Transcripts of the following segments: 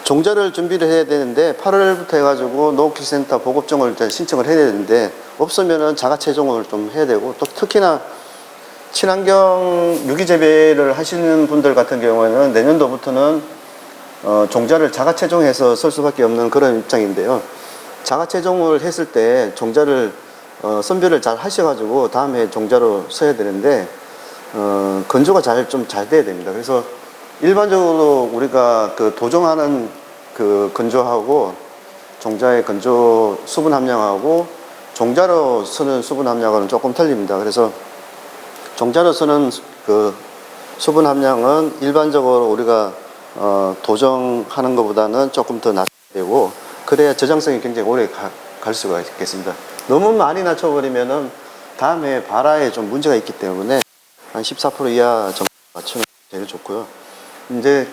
종자를 준비를 해야 되는데 8월부터 해가지고 농업기술센터 보급종을 신청을 해야 되는데 없으면은 자가체종을 좀 해야 되고, 또 특히나 친환경 유기재배를 하시는 분들 같은 경우에는 내년도부터는 종자를 자가체종해서 쓸 수밖에 없는 그런 입장인데요. 자가체종을 했을 때 종자를 선별을 잘 하셔가지고 다음에 종자로 써야 되는데 건조가 좀 잘 돼야 됩니다. 그래서 일반적으로 우리가 그 도종하는 그 건조하고 종자의 건조 수분 함량하고 종자로 쓰는 수분 함량은 조금 틀립니다. 그래서 종자로 쓰는 그 수분 함량은 일반적으로 우리가 도정하는 것보다는 조금 더 낮게 되고, 그래야 저장성이 굉장히 오래 갈 수가 있겠습니다. 너무 많이 낮춰버리면은 다음에 발화에 좀 문제가 있기 때문에 한 14% 이하 정도 맞추는 게 제일 좋고요. 이제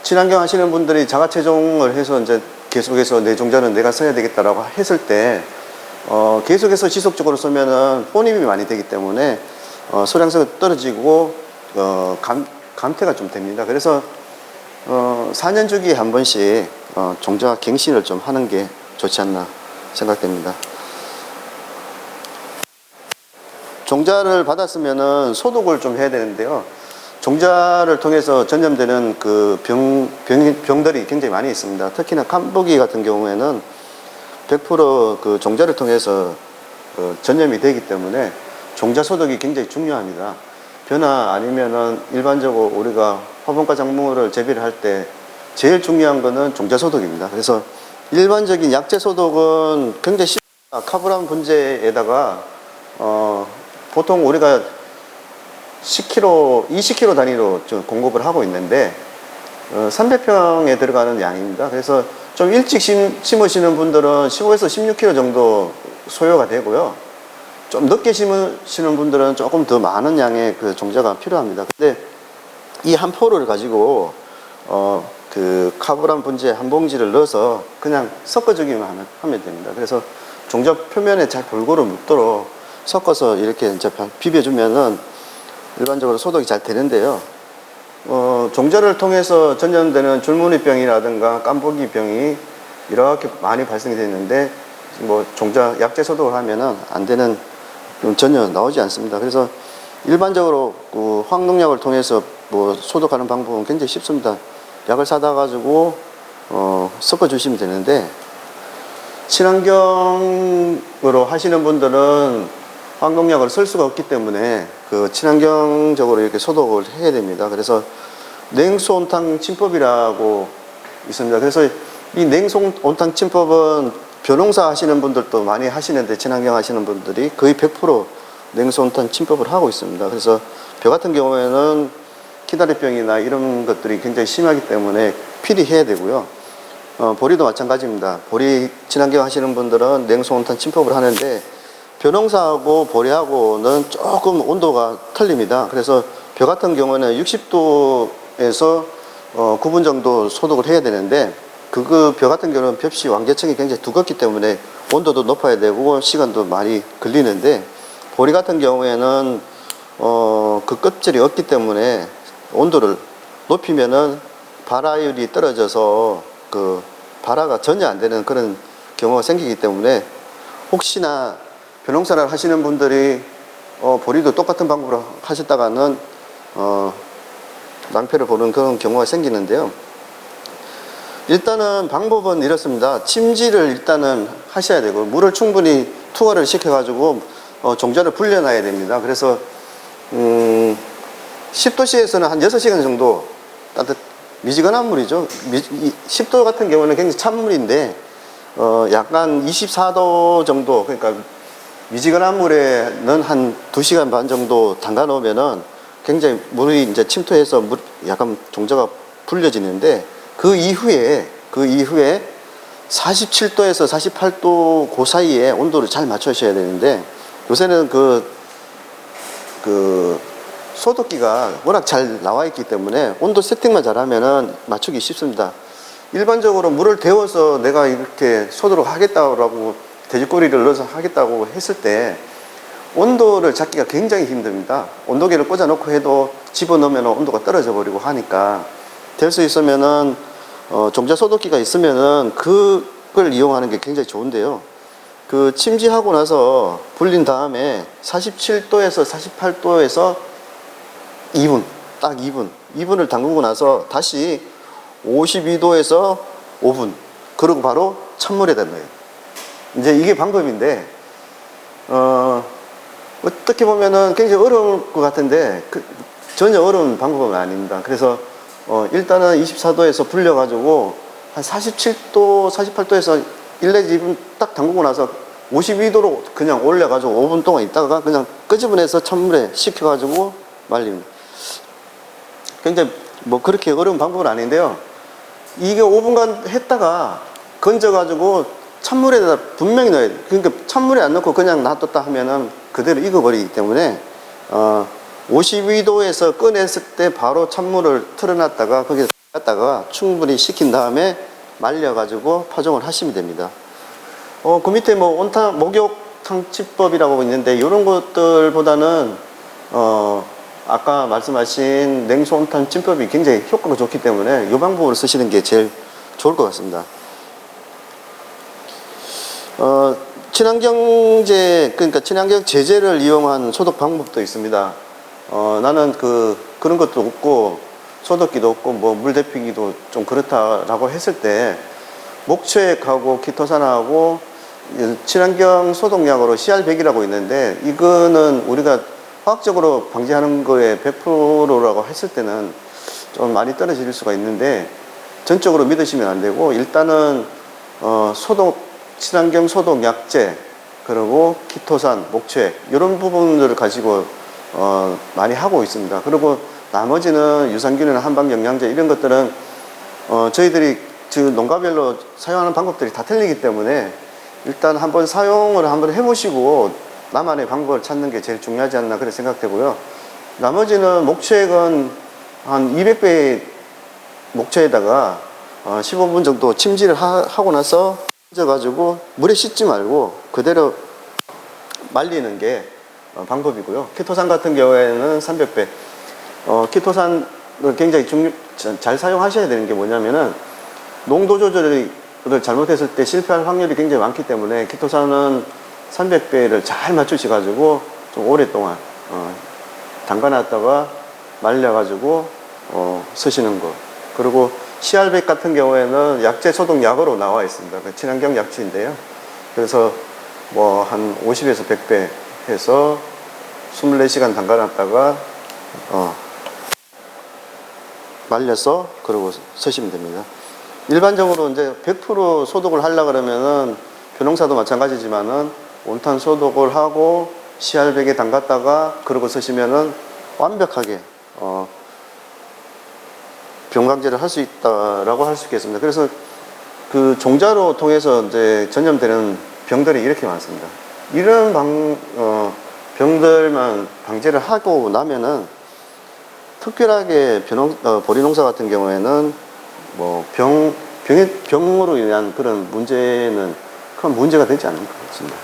친환경 하시는 분들이 자가체종을 해서 이제 계속해서 내 종자는 내가 써야 되겠다라고 했을 때 계속해서 지속적으로 쓰면은 혼입이 많이 되기 때문에 소량성이 떨어지고 감퇴가 좀 됩니다. 그래서 4년 주기에 한 번씩 종자 갱신을 좀 하는 게 좋지 않나 생각됩니다. 종자를 받았으면은 소독을 좀 해야 되는데요. 종자를 통해서 전염되는 그 병들이 굉장히 많이 있습니다. 특히나 깐부기 같은 경우에는 100% 그 종자를 통해서 전염이 되기 때문에 종자 소독이 굉장히 중요합니다. 벼나 아니면은 일반적으로 우리가 화분과 작물을 재배를 할 때 제일 중요한 거는 종자 소독입니다. 그래서 일반적인 약재 소독은 굉장히 쉽습니다. 카브람 분재에다가 보통 우리가 10kg, 20kg 단위로 좀 공급을 하고 있는데 300평에 들어가는 양입니다. 그래서 좀 일찍 심으시는 분들은 15에서 16kg 정도 소요가 되고요. 좀 늦게 심으시는 분들은 조금 더 많은 양의 그 종자가 필요합니다. 근데 이 한 포를 가지고 그 카브람 분재 한 봉지를 넣어서 그냥 섞어주기만 하면 됩니다. 그래서 종자 표면에 잘 골고루 묻도록 섞어서 이렇게 이제 비벼주면은 일반적으로 소독이 잘 되는데요. 종자를 통해서 전염되는 줄무늬병이라든가 깐부기병이 이렇게 많이 발생이 되는데 뭐 종자 약재 소독을 하면은 안 되는 전혀 나오지 않습니다. 그래서 일반적으로 그 황농약을 통해서 뭐 소독하는 방법은 굉장히 쉽습니다. 약을 사다 가지고 섞어 주시면 되는데, 친환경으로 하시는 분들은 황농약을 쓸 수가 없기 때문에 그 친환경적으로 이렇게 소독을 해야 됩니다. 그래서 냉수온탕 침법이라고 있습니다. 그래서 이 냉수온탕 침법은 벼농사 하시는 분들도 많이 하시는데, 친환경 하시는 분들이 거의 100% 냉수온탕 침법을 하고 있습니다. 그래서 벼 같은 경우에는 키다리병이나 이런 것들이 굉장히 심하기 때문에 필히 해야 되고요. 보리도 마찬가지입니다. 보리 친환경 하시는 분들은 냉수온탕 침법을 하는데 벼농사하고 보리하고는 조금 온도가 틀립니다. 그래서 벼 같은 경우는 60도에서 9분 정도 소독을 해야 되는데, 그 벼 같은 경우는 벽시 완개층이 굉장히 두껍기 때문에 온도도 높아야 되고 시간도 많이 걸리는데, 보리 같은 경우에는 그 껍질이 없기 때문에 온도를 높이면은 발화율이 떨어져서 그 발화가 전혀 안 되는 그런 경우가 생기기 때문에, 혹시나 벼농사를 하시는 분들이 보리도 똑같은 방법으로 하셨다가는 낭패를 보는 그런 경우가 생기는데요. 일단은 방법은 이렇습니다. 침지를 일단은 하셔야 되고, 물을 충분히 투하를 시켜가지고 종자를 불려놔야 됩니다. 그래서 10도씨에서는 한 6시간 정도 미지근한 물이죠. 10도 같은 경우는 굉장히 찬 물인데 약간 24도 정도, 그러니까 미지근한 물에는 한 2시간 반 정도 담가 놓으면은 굉장히 물이 이제 침투해서 약간 종자가 불려지는데, 그 이후에 47도에서 48도 그 사이에 온도를 잘 맞추셔야 되는데, 요새는 그 소독기가 워낙 잘 나와 있기 때문에 온도 세팅만 잘하면은 맞추기 쉽습니다. 일반적으로 물을 데워서 내가 이렇게 소독을 하겠다고 돼지꼬리를 넣어서 하겠다고 했을 때 온도를 잡기가 굉장히 힘듭니다. 온도계를 꽂아 놓고 해도 집어넣으면 온도가 떨어져 버리고 하니까, 될 수 있으면은 종자 소독기가 있으면은 그걸 이용하는 게 굉장히 좋은데요. 그 침지하고 나서 불린 다음에 47도에서 48도에서 2분, 딱 2분을 담그고 나서 다시 52도에서 5분, 그리고 바로 찬물에다 넣어요. 이제 이게 방법인데, 어떻게 보면은 굉장히 어려울 것 같은데, 전혀 어려운 방법은 아닙니다. 그래서, 일단은 24도에서 불려가지고, 한 47도, 48도에서 1 내지 2분 딱 담그고 나서 52도로 그냥 올려가지고 5분 동안 있다가 그냥 끄집어내서 찬물에 식혀가지고 말립니다. 굉장히 뭐 그렇게 어려운 방법은 아닌데요. 이게 5분간 했다가 건져가지고 찬물에다 분명히 넣어야 돼요. 그러니까 찬물에 안 넣고 그냥 놔뒀다 하면은 그대로 익어버리기 때문에 52도에서 꺼냈을 때 바로 찬물을 틀어놨다가 거기서 갖다가 충분히 식힌 다음에 말려가지고 파종을 하시면 됩니다. 그 밑에 뭐 온탕 목욕탕치법이라고 있는데 이런 것들보다는 아까 말씀하신 냉수 온탕 침법이 굉장히 효과가 좋기 때문에 이 방법을 쓰시는 게 제일 좋을 것 같습니다. 친환경제, 그러니까 친환경 제재를 이용한 소독 방법도 있습니다. 나는 그런 것도 없고 소독기도 없고 뭐 물 데피기도 좀 그렇다라고 했을 때 목초액하고 키토산하고 친환경 소독약으로 CR100이라고 있는데 이거는 우리가 화학적으로 방지하는 거에 100%라고 했을 때는 좀 많이 떨어질 수가 있는데 전적으로 믿으시면 안 되고 일단은 친환경 소독 약제 그리고 키토산, 목초액 이런 부분들을 가지고 많이 하고 있습니다. 그리고 나머지는 유산균이나 한방 영양제 이런 것들은 저희들이 농가별로 사용하는 방법들이 다 틀리기 때문에 일단 한번 사용을 한번 해보시고 나만의 방법을 찾는 게 제일 중요하지 않나 그렇게 생각되고요. 나머지는 목초액은 한 200배의 목초에다가 15분 정도 침지를 하고 나서 얹어가지고 물에 씻지 말고 그대로 말리는 게 방법이고요. 키토산 같은 경우에는 300배. 키토산을 굉장히 잘 사용하셔야 되는 게 뭐냐면은 농도 조절을 잘못했을 때 실패할 확률이 굉장히 많기 때문에 키토산은 300배를 잘 맞추셔가지고 좀 오랫동안 담가놨다가 말려가지고 쓰시는 거. 그리고 CR100 같은 경우에는 약제 소독약으로 나와 있습니다. 친환경 약제인데요. 그래서 뭐 한 50에서 100배 해서 24시간 담가놨다가 말려서 그러고 쓰시면 됩니다. 일반적으로 이제 100% 소독을 하려고 그러면은 벼농사도 마찬가지지만은 온탄 소독을 하고 CR100에 담갔다가 그러고 쓰시면은 완벽하게 병강제를 할 수 있다라고 할 수 있겠습니다. 그래서 그 종자로 통해서 이제 전염되는 병들이 이렇게 많습니다. 이런 병들만 방제를 하고 나면은 특별하게 보리농사 같은 경우에는 뭐 병으로 인한 그런 문제는 큰 문제가 되지 않을 것 같습니다.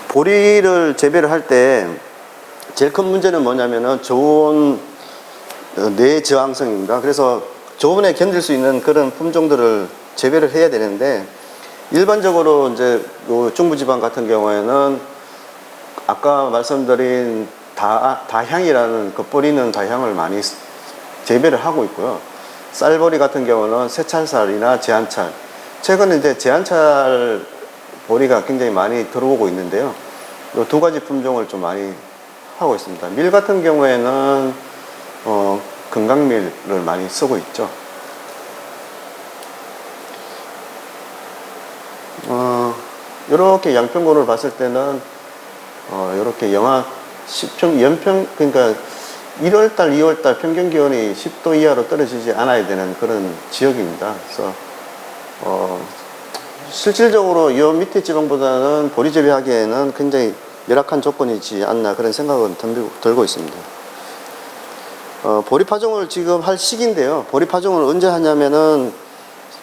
보리를 재배를 할 때 제일 큰 문제는 뭐냐면은 저온 내저항성입니다. 그래서 저온에 견딜 수 있는 그런 품종들을 재배를 해야 되는데 일반적으로 이제 중부지방 같은 경우에는 아까 말씀드린 다향이라는 겉보리는 다향을 많이 재배를 하고 있고요. 쌀보리 같은 경우는 새찰쌀이나 제한찰. 최근에 이제 제한찰 보리가 굉장히 많이 들어오고 있는데요. 이 두 가지 품종을 좀 많이 하고 있습니다. 밀 같은 경우에는 건강밀을 많이 쓰고 있죠. 이렇게 양평고를 봤을 때는 이렇게 영하 10평, 그러니까 1월달, 2월달 평균 기온이 10도 이하로 떨어지지 않아야 되는 그런 지역입니다. 그래서 실질적으로 이 밑에 지방보다는 보리 재배하기에는 굉장히 열악한 조건이지 않나 그런 생각은 들고 있습니다. 보리 파종을 지금 할 시기인데요. 보리 파종을 언제 하냐면은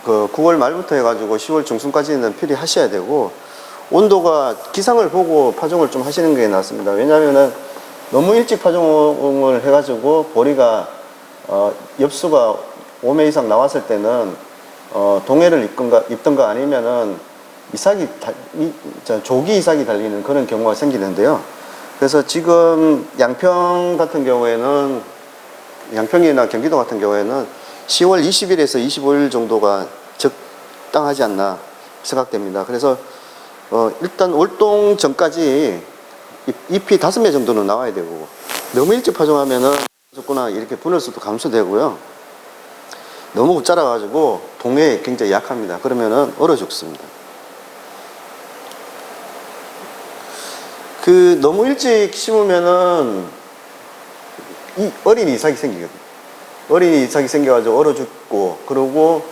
9월 말부터 해가지고 10월 중순까지는 필히 하셔야 되고 온도가 기상을 보고 파종을 좀 하시는 게 낫습니다. 왜냐하면은 너무 일찍 파종을 해가지고 보리가 엽수가 5매 이상 나왔을 때는 동해를 입던가 아니면은 조기 이삭이 달리는 그런 경우가 생기는데요. 그래서 지금 양평 같은 경우에는, 양평이나 경기도 같은 경우에는 10월 20일에서 25일 정도가 적당하지 않나 생각됩니다. 그래서 일단 월동 전까지 잎이 5매 정도는 나와야 되고, 너무 일찍 파종하면은 조금나 이렇게 분할수도 감소되고요. 너무 자라가지고 동해에 굉장히 약합니다. 그러면은 얼어 죽습니다. 너무 일찍 심으면은 어린 이삭이 생기거든요. 어린 이삭이 생겨가지고 얼어 죽고, 그리고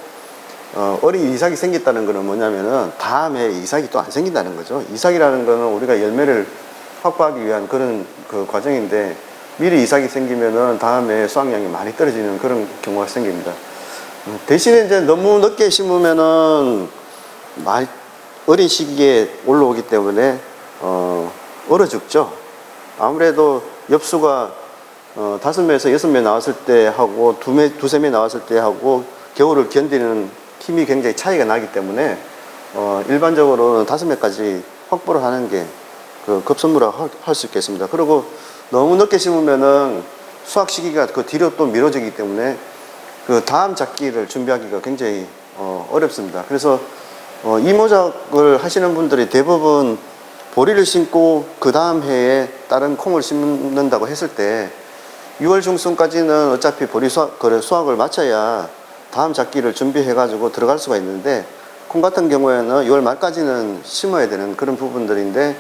어린 이삭이 생겼다는 거는 뭐냐면은 다음에 이삭이 또 안 생긴다는 거죠. 이삭이라는 거는 우리가 열매를 확보하기 위한 그런 그 과정인데, 미리 이삭이 생기면은 다음에 수확량이 많이 떨어지는 그런 경우가 생깁니다. 대신에 이제 너무 늦게 심으면은 많이 어린 시기에 올라오기 때문에 얼어 죽죠. 아무래도 엽수가 5매에서 6매 나왔을 때 하고 두세 매 나왔을 때 하고 겨울을 견디는 힘이 굉장히 차이가 나기 때문에 일반적으로는 5매까지 확보를 하는 게 급선무라고 할 수 있겠습니다. 그리고 너무 늦게 심으면은 수확 시기가 그 뒤로 또 미뤄지기 때문에 그 다음 작기를 준비하기가 굉장히 어렵습니다. 그래서 이모작을 하시는 분들이 대부분 보리를 심고 그 다음 해에 다른 콩을 심는다고 했을 때 6월 중순까지는 어차피 보리 수확을 마쳐야 다음 작기를 준비해 가지고 들어갈 수가 있는데, 콩 같은 경우에는 6월 말까지는 심어야 되는 그런 부분들인데,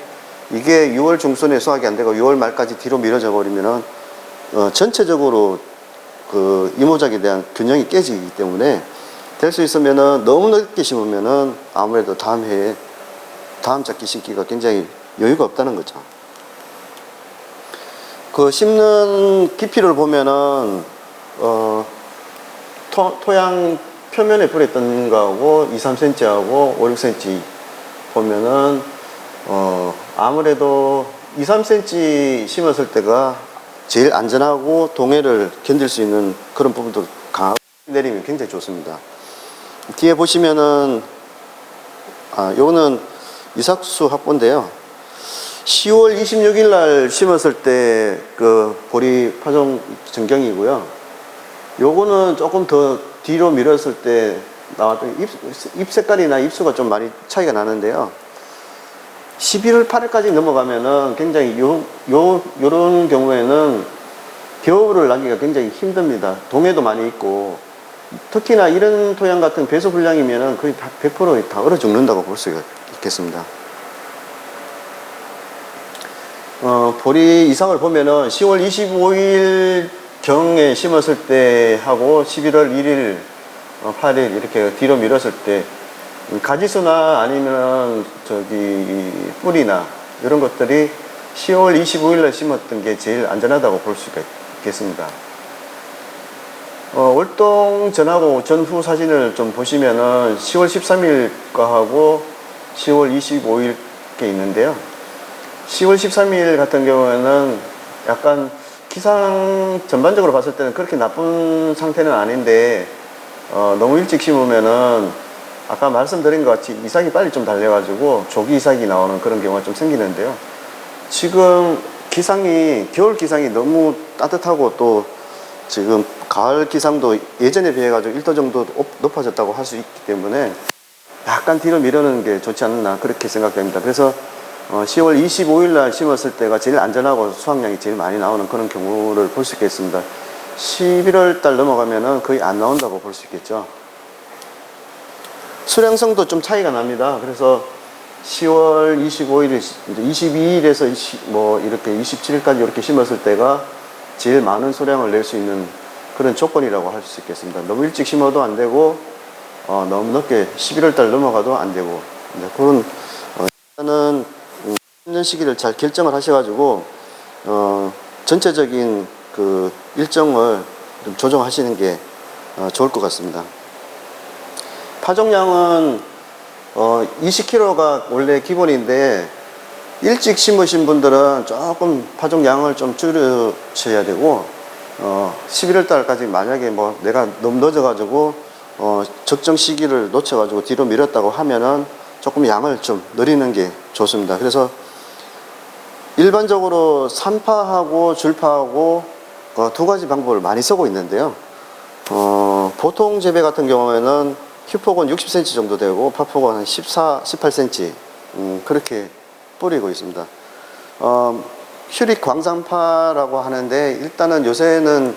이게 6월 중순에 수확이 안 되고 6월 말까지 뒤로 미뤄져 버리면은 전체적으로 그 이모작에 대한 균형이 깨지기 때문에, 될 수 있으면은 너무 늦게 심으면은 아무래도 다음 해에 다음 작기 심기가 굉장히 여유가 없다는 거죠. 그 심는 깊이를 보면은 토양 표면에 뿌려 뜬 거하고 2, 3cm 하고 5, 6cm 보면은 아무래도 2, 3cm 심었을 때가 제일 안전하고 동해를 견딜 수 있는 그런 부분도 강하게 내리면 굉장히 좋습니다. 뒤에 보시면은 요거는 이삭수 확보인데요. 10월 26일 날 심었을 때 그 보리 파종 전경이고요. 요거는 조금 더 뒤로 밀었을 때 나왔던 잎 색깔이나 잎수가 좀 많이 차이가 나는데요. 11월 8일까지 넘어가면은 굉장히 요런 경우에는 겨울을 나기가 굉장히 힘듭니다. 동해도 많이 있고, 특히나 이런 토양 같은 배수 불량이면은 거의 100% 다 얼어 죽는다고 볼 수가 있겠습니다. 보리 이삭을 보면은 10월 25일 경에 심었을 때 하고 11월 1일, 8일 이렇게 뒤로 밀었을 때 가지수나 아니면 뿌리나 이런 것들이 10월 25일에 심었던 게 제일 안전하다고 볼 수가 있겠습니다. 월동 전하고 전후 사진을 좀 보시면은 10월 13일 거하고 10월 25일 게 있는데요. 10월 13일 같은 경우에는 약간 기상 전반적으로 봤을 때는 그렇게 나쁜 상태는 아닌데, 너무 일찍 심으면은 아까 말씀드린 것 같이 이삭이 빨리 좀 달려가지고 조기 이삭이 나오는 그런 경우가 좀 생기는데요. 지금 겨울 기상이 너무 따뜻하고 또 지금 가을 기상도 예전에 비해 가지고 1도 정도 높아졌다고 할 수 있기 때문에 약간 뒤로 미루는 게 좋지 않나 그렇게 생각됩니다. 그래서 10월 25일 날 심었을 때가 제일 안전하고 수확량이 제일 많이 나오는 그런 경우를 볼 수 있겠습니다. 11월 달 넘어가면은 거의 안 나온다고 볼 수 있겠죠. 수량성도 좀 차이가 납니다. 그래서 10월 25일, 22일에서 이렇게 27일까지 이렇게 심었을 때가 제일 많은 수량을 낼 수 있는 그런 조건이라고 할 수 있겠습니다. 너무 일찍 심어도 안 되고, 너무 늦게 11월 달 넘어가도 안 되고, 그런, 일단은 심는 시기를 잘 결정을 하셔가지고, 전체적인 그 일정을 좀 조정하시는 게 좋을 것 같습니다. 파종량은 20kg가 원래 기본인데, 일찍 심으신 분들은 조금 파종량을 좀 줄여셔야 되고, 11월 달까지 만약에 뭐 내가 너무 늦어가지고 적정 시기를 놓쳐가지고 뒤로 미뤘다고 하면은 조금 양을 좀 늘리는 게 좋습니다. 그래서 일반적으로 산파하고 줄파하고 두 가지 방법을 많이 쓰고 있는데요. 보통 재배 같은 경우에는 휴폭은 60cm 정도 되고 파폭은 한 18cm 그렇게 뿌리고 있습니다. 휴릭 광산파라고 하는데 일단은 요새는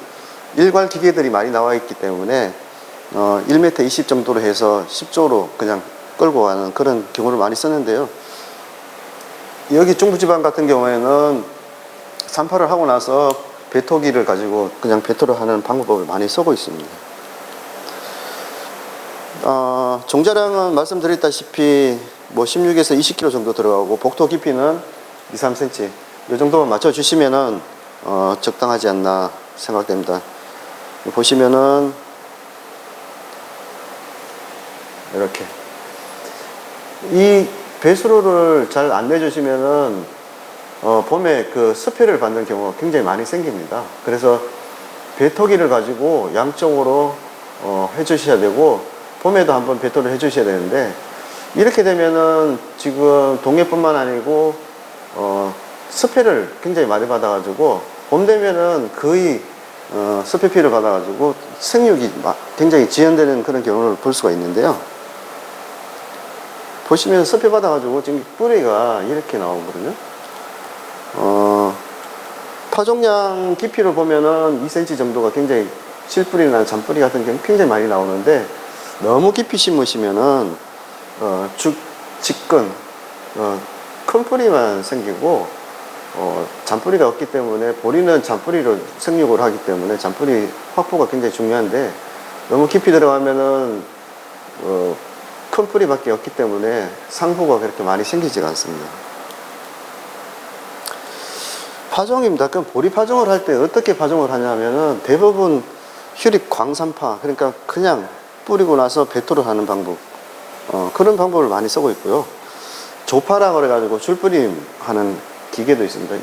일괄 기계들이 많이 나와 있기 때문에 1m 20 정도로 해서 10조로 그냥 끌고 가는 그런 경우를 많이 쓰는데요. 여기 중부지방 같은 경우에는 산파를 하고 나서 배토기를 가지고 그냥 배토를 하는 방법을 많이 쓰고 있습니다. 종자량은 말씀드렸다시피 뭐 16에서 20kg 정도 들어가고 복토 깊이는 2, 3cm 이 정도만 맞춰주시면은 적당하지 않나 생각됩니다. 보시면은 이렇게 이 배수로를 잘 안 내주시면은 봄에 그 습해를 받는 경우가 굉장히 많이 생깁니다. 그래서 배토기를 가지고 양쪽으로 해주셔야 되고 봄에도 한번 배토를 해주셔야 되는데 이렇게 되면은 지금 동해뿐만 아니고 습해를 굉장히 많이 받아가지고 봄 되면은 거의 습해 피해를 받아가지고 생육이 굉장히 지연되는 그런 경우를 볼 수가 있는데요. 보시면 습해 받아가지고 지금 뿌리가 이렇게 나오거든요. 파종량 깊이를 보면은 2cm 정도가 굉장히 실뿌리나 잔뿌리 같은 경우 굉장히 많이 나오는데 너무 깊이 심으시면은 직근 큰 뿌리만 생기고 잔뿌리가 없기 때문에 보리는 잔뿌리로 생육을 하기 때문에 잔뿌리 확보가 굉장히 중요한데 너무 깊이 들어가면은 큰 뿌리밖에 없기 때문에 상부가 그렇게 많이 생기지가 않습니다. 파종입니다. 그럼 보리 파종을 할 때 어떻게 파종을 하냐면은 대부분 휴릭 광산파 그러니까 그냥 뿌리고 나서 배토를 하는 방법 그런 방법을 많이 쓰고 있고요. 조파라고 그래가지고 줄뿌림 하는 기계도 있습니다.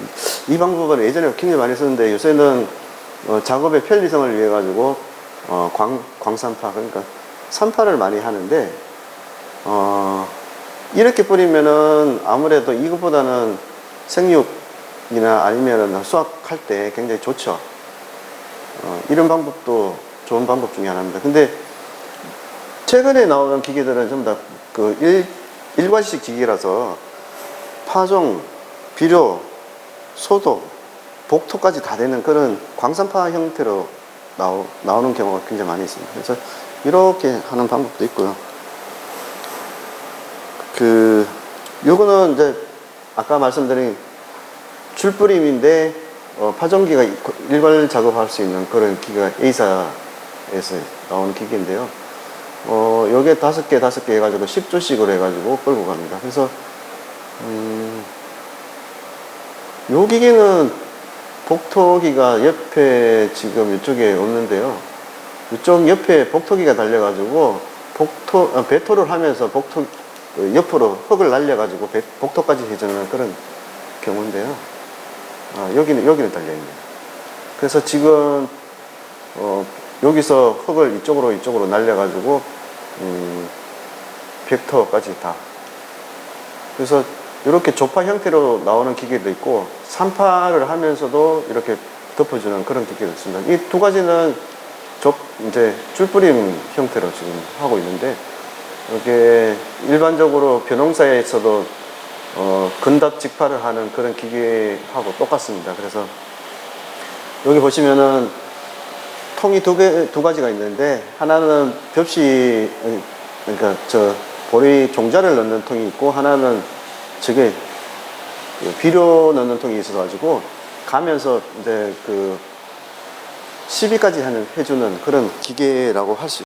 이 방법은 예전에 굉장히 많이 썼는데 요새는 작업의 편리성을 위해 가지고 광산파 그러니까 산파를 많이 하는데 이렇게 뿌리면은 아무래도 이것보다는 생육이나 아니면은 수확할 때 굉장히 좋죠. 이런 방법도 좋은 방법 중에 하나입니다. 근데 최근에 나오는 기계들은 전부 다 그 일괄식 기계라서 파종, 비료, 소독, 복토까지 다 되는 그런 광산파 형태로 나오는 경우가 굉장히 많이 있습니다. 그래서 이렇게 하는 방법도 있고요. 요거는 이제 아까 말씀드린 줄뿌림인데 파종기가 일괄 작업할 수 있는 그런 기계가 A사에서 나오는 기계인데요. 요게 5개 해가지고 10조씩으로 해가지고 끌고 갑니다. 그래서 요 기계는 복토기가 옆에 지금 이쪽에 없는데요. 이쪽 옆에 복토기가 달려가지고 배토를 하면서 복토 옆으로 흙을 날려가지고 복토까지 해주는 그런 경우인데요. 여기는 달려있네요. 그래서 지금 여기서 흙을 이쪽으로 날려가지고 벡터까지 다. 그래서 이렇게 조파 형태로 나오는 기계도 있고 산파를 하면서도 이렇게 덮어주는 그런 기계도 있습니다. 이 두 가지는 이제 줄뿌림 형태로 지금 하고 있는데 이게 일반적으로 벼농사에서도 근답 직파를 하는 그런 기계하고 똑같습니다. 그래서 여기 보시면은 통이 두 가지가 있는데 하나는 벽시 그러니까 보리 종자를 넣는 통이 있고 하나는 저게 비료 넣는 통이 있어 가지고 가면서 이제 시비까지 해주는 그런 기계라고 할 수